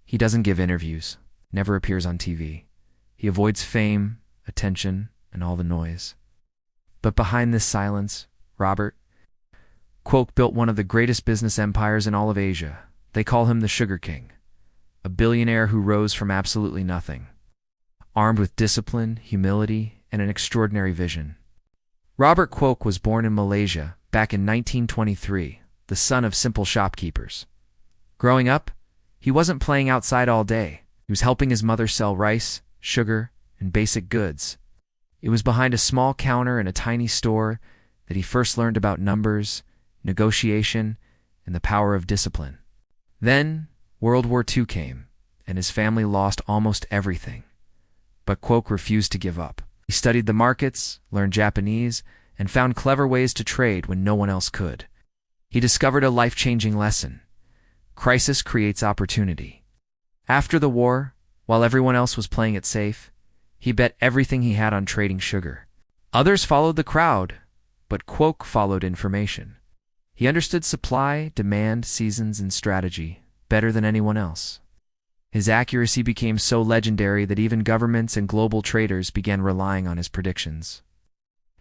He doesn't give interviews, never appears on TV. He avoids fame, attention, and all the noise. But behind this silence, Robert Kuok built one of the greatest business empires in all of Asia. They call him the Sugar King, a billionaire who rose from absolutely nothing, armed with discipline, humility, and an extraordinary vision. Robert Kuok was born in Malaysia back in 1923, the son of simple shopkeepers. Growing up, he wasn't playing outside all day. He was helping his mother sell rice, sugar, and basic goods. It was behind a small counter in a tiny store that he first learned about numbers, negotiation, and the power of discipline. Then, World War II came, and his family lost almost everything. But Kuok refused to give up. He studied the markets, learned Japanese, and found clever ways to trade when no one else could. He discovered a life-changing lesson. Crisis creates opportunity. After the war, while everyone else was playing it safe, he bet everything he had on trading sugar. Others followed the crowd, but Kuok followed information. He understood supply, demand, seasons, and strategy better than anyone else. His accuracy became so legendary that even governments and global traders began relying on his predictions.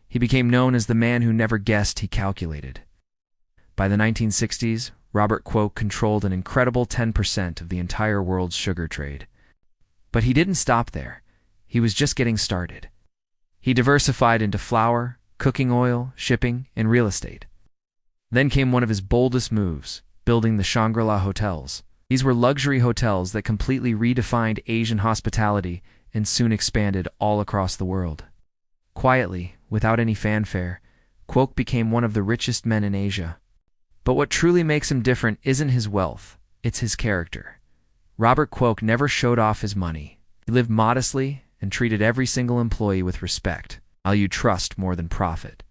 He became known as the man who never guessed, he calculated. By the 1960s, Robert Kuok controlled an incredible 10% of the entire world's sugar trade. But he didn't stop there. He was just getting started. He diversified into flour, cooking oil, shipping, and real estate. Then came one of his boldest moves, building the Shangri-La hotels. These were luxury hotels that completely redefined Asian hospitality and soon expanded all across the world. Quietly, without any fanfare, Kuok became one of the richest men in Asia. But what truly makes him different isn't his wealth, it's his character. Robert Kuok never showed off his money. He lived modestly and treated every single employee with respect, valued trust more than profit.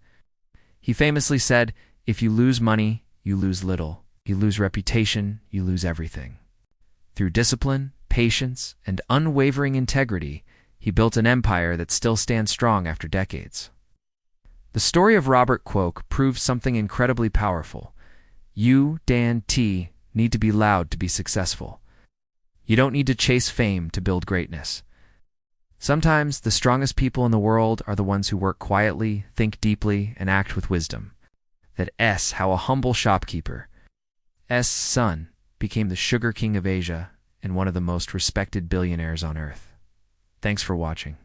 He famously said, "If you lose money, you lose little. You lose reputation, you lose everything." Through discipline, patience, and unwavering integrity, he built an empire that still stands strong after decades. The story of Robert Kuok proves something incredibly powerful. You, Dan T, need to be loud to be successful. You don't need to chase fame to build greatness. Sometimes the strongest people in the world are the ones who work quietly, think deeply, and act with wisdom. That's how a humble shopkeeper's son became the Sugar King of Asia and one of the most respected billionaires on earth. Thanks for watching.